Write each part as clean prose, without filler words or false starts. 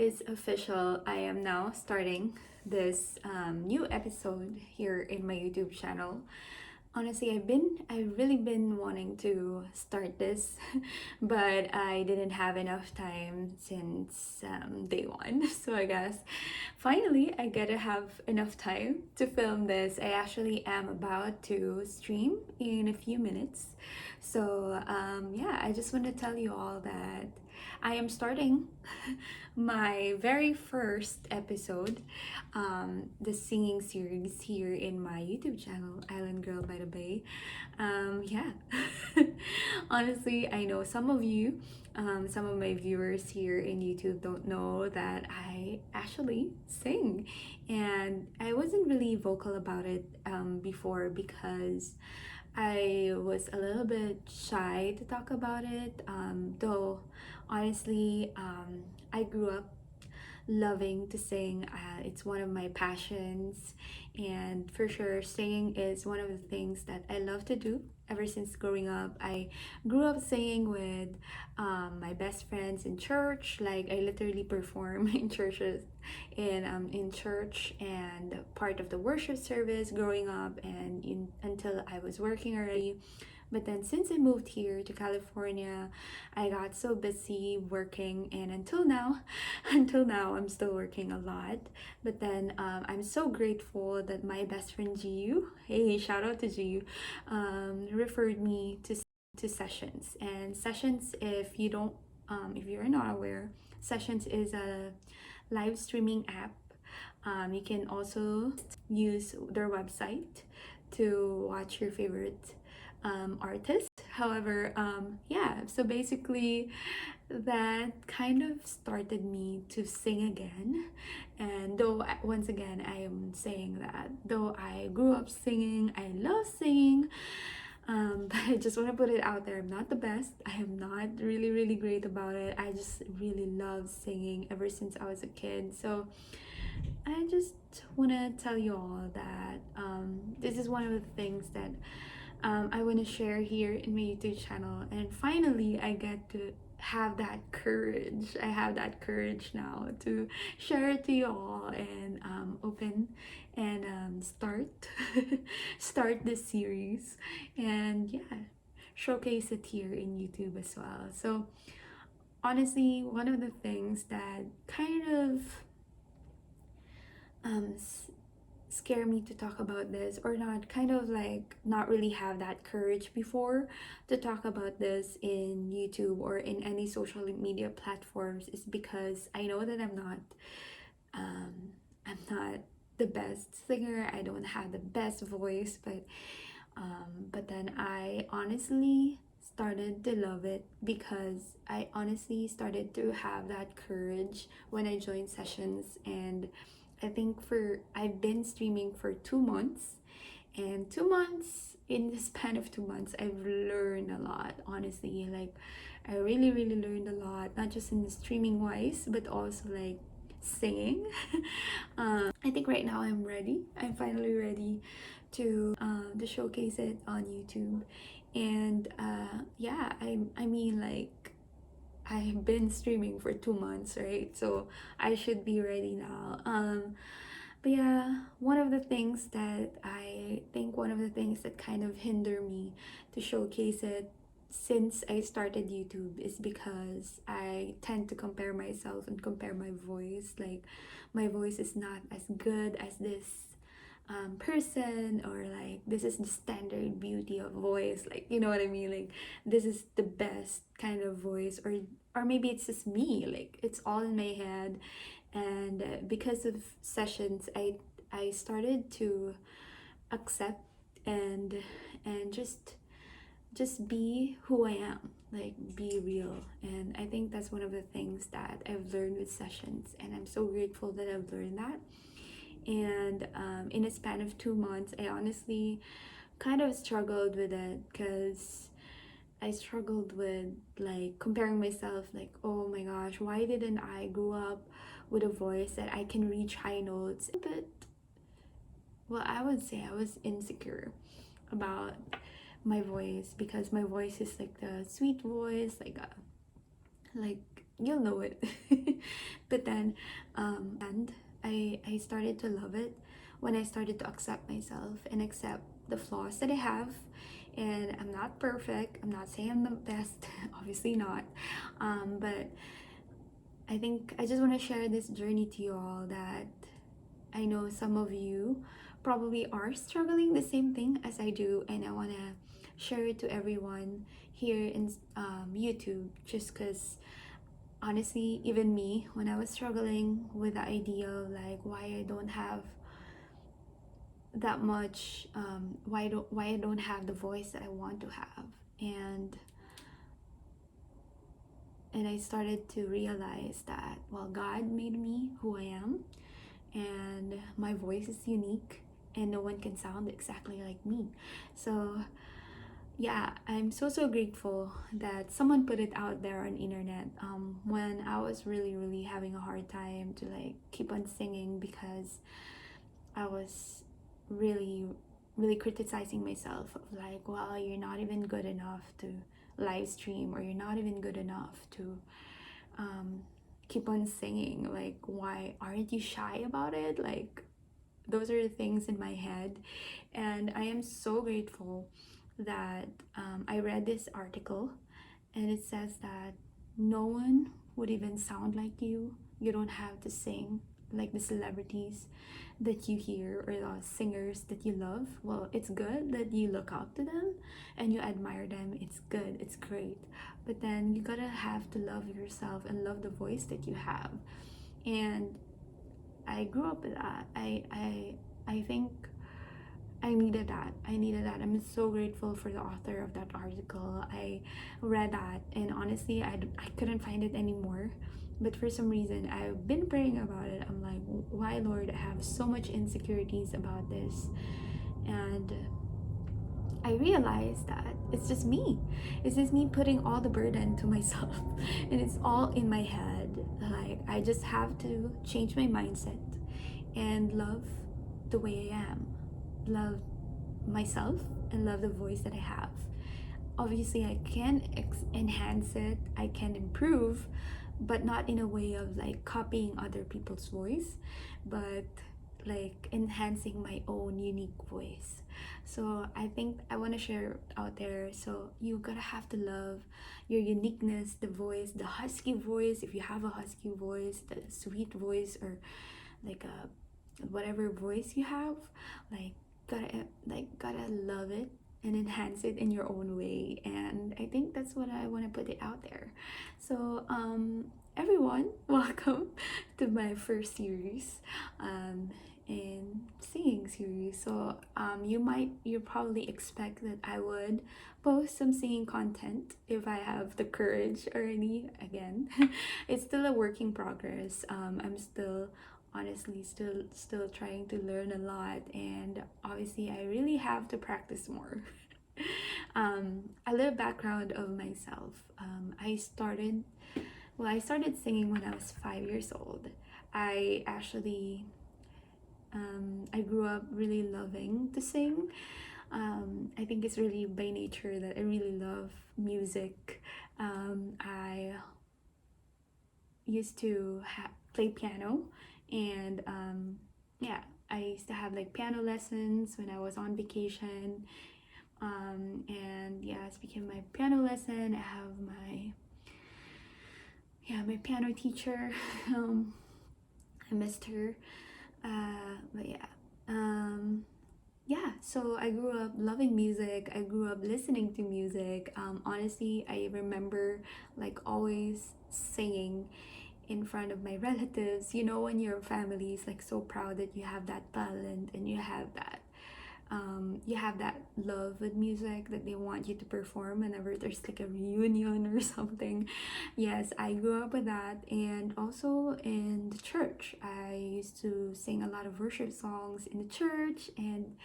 is official. I am now starting this new episode here in my YouTube channel. Honestly, I've really been wanting to start this, but I didn't have enough time since day one. So I guess finally I get to have enough time to film this. I actually am about to stream in a few minutes. So yeah, I just want to tell you all that I am starting my very first episode, the singing series here in my YouTube channel, Islandgirlbythebay. Yeah, honestly, I know some of you, some of my viewers here in YouTube don't know that I actually sing, and I wasn't really vocal about it before because I was a little bit shy to talk about it, though honestly, I grew up loving to sing. It's one of my passions, and for sure, singing is one of the things that I love to do ever since growing up. I grew up singing with my best friends in church. Like I literally perform in churches, in church and part of the worship service growing up, and until I was working already. But then since I moved here to California, I got so busy working, and until now, until now, I'm still working a lot. But then I'm so grateful that my best friend Jiu, hey, shout out to Jiu, referred me to Sessions. And Sessions, if you're not aware, Sessions is a live streaming app. You can also use their website to watch your favorite artist. However, yeah, so basically that kind of started me to sing again. And though, once again, I am saying that though I grew up singing, I love singing. But I just want to put it out there. I'm not the best. I am not really great about it. I just really love singing ever since I was a kid. So I just want to tell you all that this is one of the things that I want to share here in my YouTube channel. And finally, I get to have that courage. I have that courage now to share it to you all and open and start start this series, and yeah, showcase it here in YouTube as well. So honestly, one of the things that kind of um, scare me to talk about this, or not, kind of like not really have that courage before to talk about this in YouTube or in any social media platforms, is because I know that um I'm not the best singer. I don't have the best voice, but then I honestly started to love it because I honestly started to have that courage when I joined Sessions. And I think for I've been streaming for 2 months, and 2 months, in the span of 2 months, I've learned a lot. Honestly, like I really learned a lot, not just in the streaming wise, but also like singing. I think right now I'm ready. I'm finally ready to showcase it on YouTube. And yeah, I mean, like I've been streaming for 2 months, right? So I should be ready now. But yeah, one of the things that kind of hinder me to showcase it since I started YouTube is because I tend to compare myself and compare my voice. Like, my voice is not as good as this person, or like this is the standard beauty of voice, like, you know what I mean, like this is the best kind of voice, or maybe it's just me, like it's all in my head. And because of Sessions, I started to accept and just be who I am, like be real. And I think that's one of the things that I've learned with Sessions, and I'm so grateful that I've learned that. And in a span of 2 months, I honestly kind of struggled with it, because I struggled with like comparing myself, like, oh my gosh, why didn't I grow up with a voice that I can reach high notes? But well, I would say I was insecure about my voice, because my voice is like the sweet voice, like you'll know it. But then and I started to love it when I started to accept myself and accept the flaws that I have. And I'm not perfect. I'm not saying I'm the best, obviously not. But I think I just want to share this journey to you all, that I know some of you probably are struggling the same thing as I do, and I want to share it to everyone here in YouTube, just because honestly, even me, when I was struggling with the idea of like why I don't have that much, why I don't have the voice that I want to have, and I started to realize that, well, God made me who I am, and my voice is unique, and no one can sound exactly like me. So yeah, I'm so grateful that someone put it out there on internet, when I was really having a hard time to like keep on singing, because I was really criticizing myself of like, well, you're not even good enough to live stream, or you're not even good enough to um, keep on singing. Like, why aren't you shy about it? Like, those are the things in my head. And I am so grateful that I read this article, and it says that no one would even sound like you. You don't have to sing like the celebrities that you hear, or the singers that you love. Well, it's good that you look up to them and you admire them. It's good, it's great. But then you gotta have to love yourself and love the voice that you have. And I grew up with that. I think I needed that. I needed that. I'm so grateful for the author of that article. I read that, and honestly, I couldn't find it anymore. But for some reason, I've been praying about it. I'm like, why, Lord? I have so much insecurities about this. And I realized that it's just me. It's just me putting all the burden to myself. And it's all in my head. Like, I just have to change my mindset and love the way I am. Love myself and love the voice that I have. Obviously, I can enhance it, I can improve, but not in a way of like copying other people's voice, but like enhancing my own unique voice. So I think I want to share out there. So you gotta have to love your uniqueness, the voice, the husky voice, if you have a husky voice, the sweet voice, or like a whatever voice you have, like gotta love it and enhance it in your own way. And I think that's what I want to put it out there. So everyone, welcome to my first series in singing series. So you probably expect that I would post some singing content if I have the courage already. Again, it's still a work in progress. I'm still honestly still trying to learn a lot, and obviously I really have to practice more. A little background of myself. I started singing when I was 5 years old. I actually I grew up really loving to sing. I think it's really by nature that I really love music. I used to play piano, and yeah, I used to have like piano lessons when I was on vacation. And yeah, speaking of my piano lesson, I have my piano teacher. I missed her. But yeah. Yeah, so I grew up loving music. I grew up listening to music. Honestly, I remember like always singing in front of my relatives. You know, when your family is like so proud that you have that talent, and you have that love with music, that they want you to perform whenever there's like a reunion or something. Yes, I grew up with that. And also in the church, I used to sing a lot of worship songs in the church. And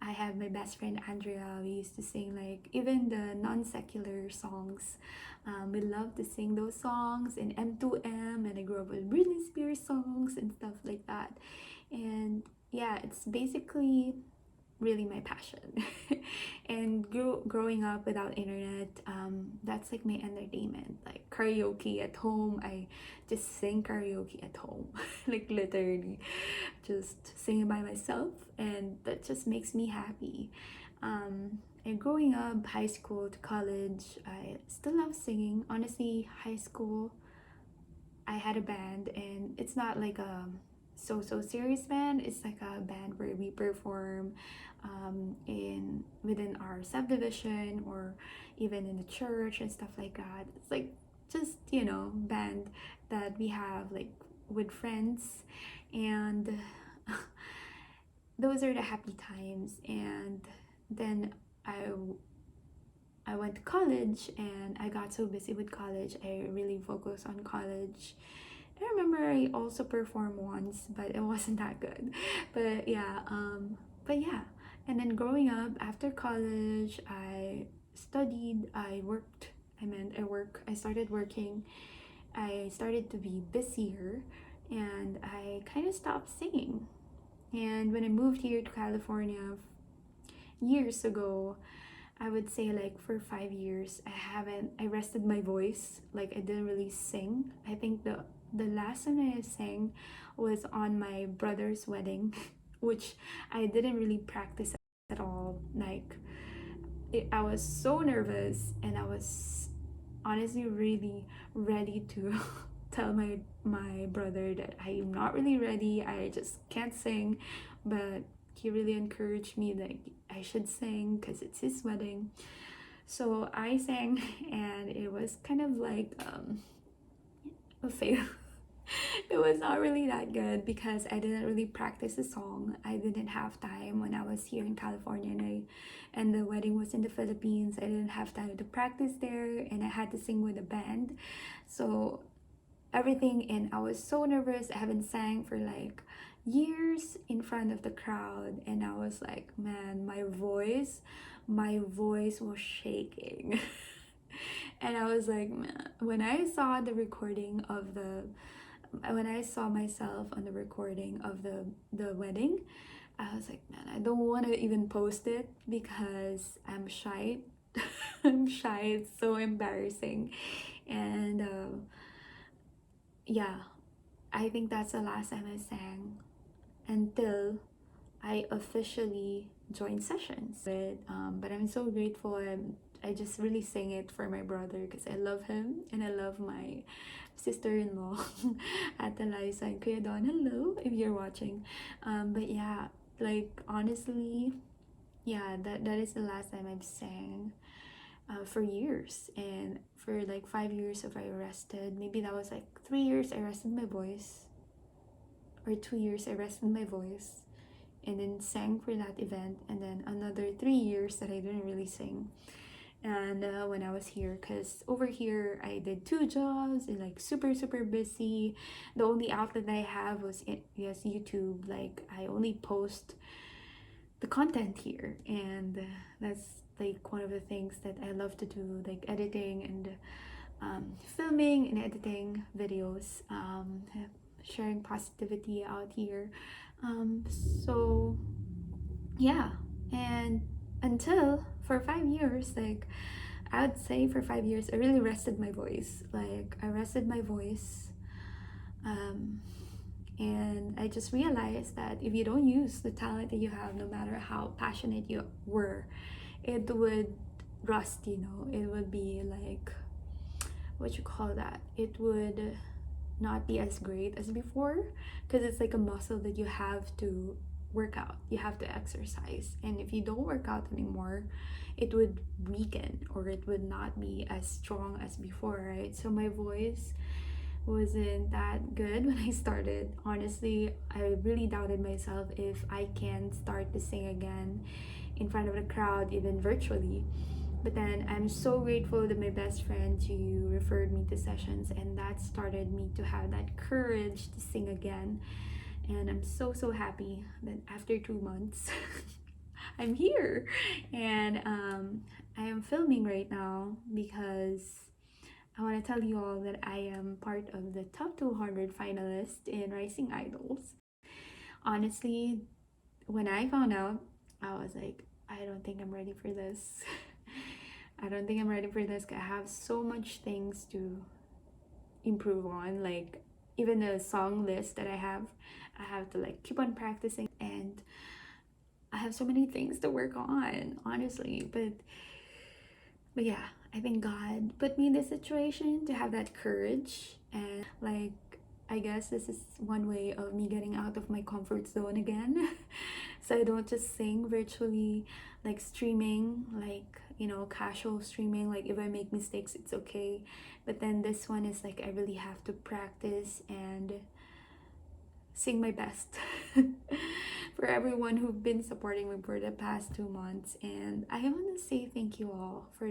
I have my best friend Andrea. We used to sing like even the non-secular songs. We love to sing those songs in M2M, and I grew up with Britney Spears songs and stuff like that. And yeah, it's basically really my passion. And growing up without internet, that's like my entertainment, like karaoke at home. I just sing karaoke at home, like literally just singing by myself, and that just makes me happy. And growing up, high school to college, I still love singing. Honestly, high school, I had a band, and it's not like a so serious band. It's like a band where we perform in within our subdivision, or even in the church and stuff like that. It's like just, band that we have like with friends, and those are the happy times. And then I I went to college, and I got so busy with college. I really focused on college. I remember I also performed once, but it wasn't that good. But yeah, And then growing up after college, I studied, I worked. I started working. I started to be busier, and I kind of stopped singing. And when I moved here to California years ago, I would say like for 5 years, I rested my voice. Like I didn't really sing. I think the last time I sang was on my brother's wedding, which I didn't really practice at all. Like I was so nervous, and I was honestly really ready to tell my brother that I am not really ready. I just can't sing, but he really encouraged me that I should sing because it's his wedding. So I sang, and it was kind of like a fail. It was not really that good because I didn't really practice the song. I didn't have time when I was here in California, and the wedding was in the Philippines. I didn't have time to practice there, and I had to sing with a band. So everything, and I was so nervous. I haven't sang for like years in front of the crowd, and I was like, man, my voice was shaking. And I was like, man, when I saw myself on the recording of the wedding, I was like, man, I don't want to even post it because I'm shy. I'm shy. It's so embarrassing. And yeah, I think that's the last time I sang until I officially joined sessions. But I'm so grateful. I just really sing it for my brother because I love him, and I love my sister-in-law at the Liza and Kuya Don. Hello, if you're watching. But yeah, like honestly, yeah, that is the last time I've sang for years. And for like 5 years if I rested, maybe that was like 3 years I rested my voice, or 2 years I rested my voice, and then sang for that event, and then another 3 years that I didn't really sing. And when I was here, because over here I did two jobs and like super busy. The only outlet I have was yes, YouTube. Like I only post the content here, and that's like one of the things that I love to do, like editing and filming and editing videos, sharing positivity out here. So yeah, and until for 5 years, like I would say for 5 years, I really rested my voice. Like I rested my voice, um, and I just realized that if you don't use the talent that you have, no matter how passionate you were, it would rust. It would be like, what you call that? It would not be as great as before, because it's like a muscle that you have to work out, you have to exercise, and if you don't work out anymore, it would weaken, or it would not be as strong as before, right? So my voice wasn't that good when I started. Honestly, I really doubted myself if I can start to sing again in front of the crowd, even virtually. But then I'm so grateful that my best friend, you referred me to sessions, and that started me to have that courage to sing again. And I'm so happy that after 2 months, I'm here. And I am filming right now because I want to tell you all that I am part of the top 200 finalists in Rising Idols. Honestly, when I found out, I was like, I don't think I'm ready for this. I don't think I'm ready for this. I have so much things to improve on. Like even the song list that I have to like keep on practicing, and I have so many things to work on, honestly. But yeah, I think God put me in this situation to have that courage, and like I guess this is one way of me getting out of my comfort zone again. So I don't just sing virtually, like streaming, like casual streaming. Like if I make mistakes, it's okay. But then this one is like I really have to practice and sing my best. For everyone who've been supporting me for the past 2 months, and I want to say thank you all for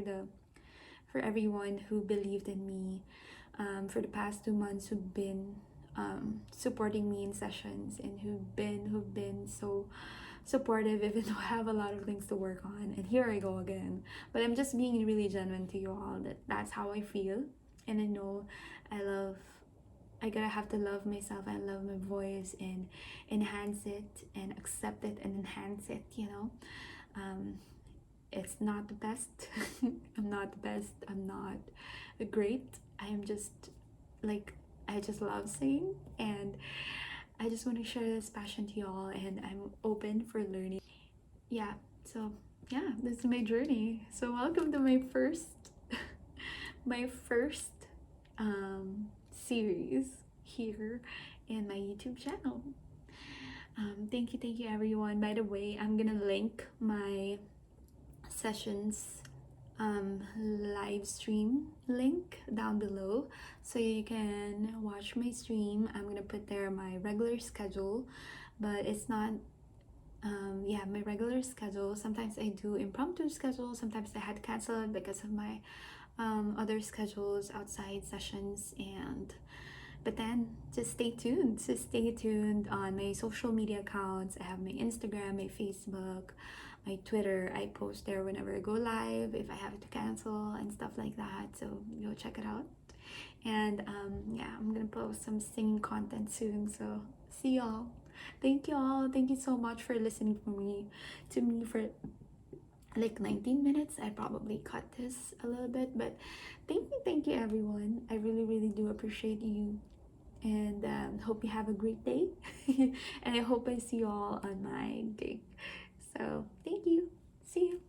everyone who believed in me, for the past 2 months, who've been supporting me in sessions, and who've been so supportive even though I have a lot of things to work on. And here I go again. But I'm just being really genuine to you all, that that's how I feel. And I know I love I gotta have to love myself and love my voice and enhance it and accept it and enhance it, um, it's not the best. I'm not the best. I'm not great. I am just like, I just love singing, and I just want to share this passion to y'all, and I'm open for learning. Yeah, so yeah, this is my journey. So welcome to my first my first series here in my YouTube channel. Thank you everyone. By the way, I'm gonna link my sessions live stream link down below so you can watch my stream. I'm gonna put there my regular schedule, but it's not yeah, my regular schedule. Sometimes I do impromptu schedule, sometimes I had to cancel it because of my other schedules, outside sessions, and but then just stay tuned. So stay tuned on my social media accounts. I have my Instagram, my Facebook, my Twitter. I post there whenever I go live, if I have to cancel and stuff like that. So go check it out. And yeah, I'm gonna post some singing content soon. So see y'all. Thank you all. Thank you so much for listening to me for like 19 minutes. I probably cut this a little bit, but thank you everyone. I really do appreciate you, and hope you have a great day. And I hope I see you all on my gig. So thank you. See you.